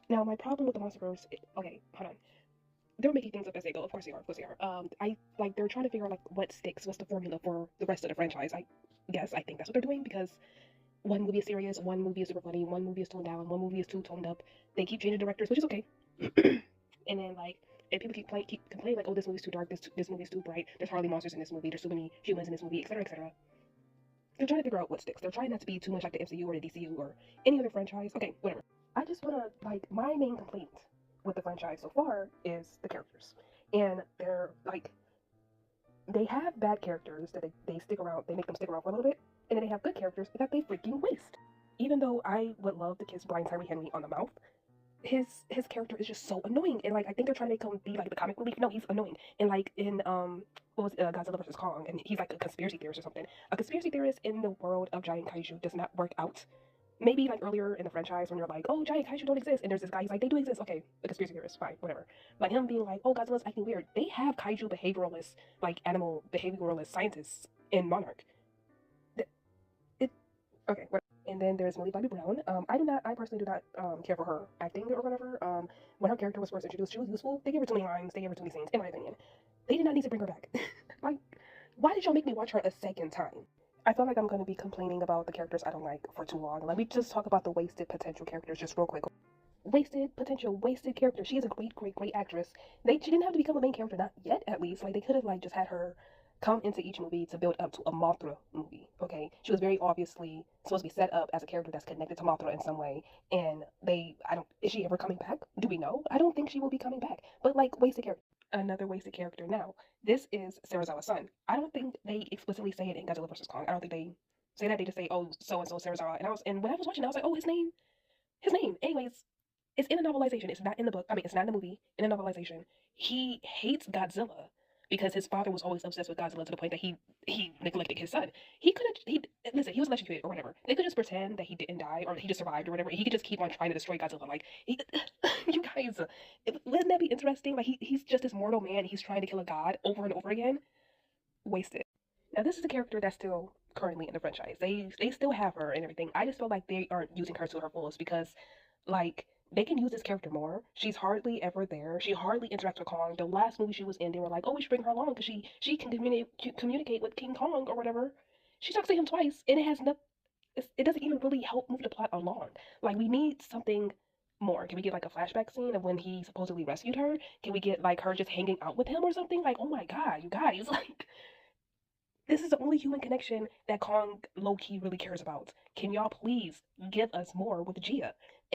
Now, my problem with the MonsterVerse, okay, hold on. They're making things up as they go. Of course they are. Of course they are. I like they're trying to figure out like what sticks, what's the formula for the rest of the franchise. I guess I think that's what they're doing because one movie is serious, one movie is super funny, one movie is toned down, one movie is too toned up. They keep changing directors, which is okay. And then like, and people keep complaining like, oh, this movie's too dark, this movie's too bright. There's hardly monsters in this movie. There's too many humans in this movie, etc., etc. They're trying to figure out what sticks. They're trying not to be too much like the MCU or the DCU or any other franchise. Okay, whatever. I just wanna like my main complaint with the franchise so far is the characters, and they're like they have bad characters that they stick around, they make them stick around for a little bit, and then they have good characters that they freaking waste. Even though I would love to kiss Brian Tyree Henry on the mouth, his character is just so annoying, and like I think they're trying to make him be like the comic relief. No, he's annoying. And like in what was Godzilla versus Kong, and he's like a conspiracy theorist or something. A conspiracy theorist in the world of giant kaiju does not work out. Maybe like earlier in the franchise when you're like, oh, giant kaiju don't exist, and there's this guy, he's like, they do exist. Okay, a conspiracy theorist, fine, whatever. But him being like, oh, Godzilla's acting weird. They have kaiju behavioralists, like animal behavioralist scientists in Monarch. It okay, whatever. And then there's Millie Bobby Brown. I personally do not care for her acting or whatever. When her character was first introduced, she was useful. They gave her too many lines, they gave her too many scenes, in my opinion. They did not need to bring her back. Like, why did y'all make me watch her a second time? I feel like I'm going to be complaining about the characters I don't like for too long. Let me just talk about the wasted potential characters just real quick. Wasted potential, wasted character. She is a great, great, great actress. She didn't have to become a main character, not yet at least. Like they could have like just had her come into each movie to build up to a Mothra movie. Okay, she was very obviously supposed to be set up as a character that's connected to Mothra in some way. And I don't. Is she ever coming back? Do we know? I don't think she will be coming back. But like wasted character. Another wasted character. Now, this is Serizawa's son. I don't think they explicitly say it in Godzilla vs Kong. I don't think they say that. They just say, "Oh, so and so Serizawa." And when I was watching, I was like, "Oh, his name." Anyways, it's in a novelization. It's not in the book. I mean, it's not in the movie. In a novelization, he hates Godzilla because his father was always obsessed with Godzilla to the point that he neglected his son. He could have he listen. He was electrocuted or whatever. They could just pretend that he didn't die or he just survived or whatever. He could just keep on trying to destroy Godzilla. Like you guys, wouldn't that be interesting? Like he's just this mortal man. He's trying to kill a god over and over again. Wasted. Now this is a character that's still currently in the franchise. They still have her and everything. I just feel like they aren't using her to her fullest because like they can use this character more. She's hardly ever there. She hardly interacts with Kong. The last movie she was in, they were like, "Oh, we should bring her along because she can communicate with King Kong or whatever." She talks to him twice, and it has no. It doesn't even really help move the plot along. Like we need something more. Can we get like a flashback scene of when he supposedly rescued her? Can we get like her just hanging out with him or something? Like, oh my god, you guys, like this is the only human connection that Kong low key really cares about. Can y'all please give us more with Gia?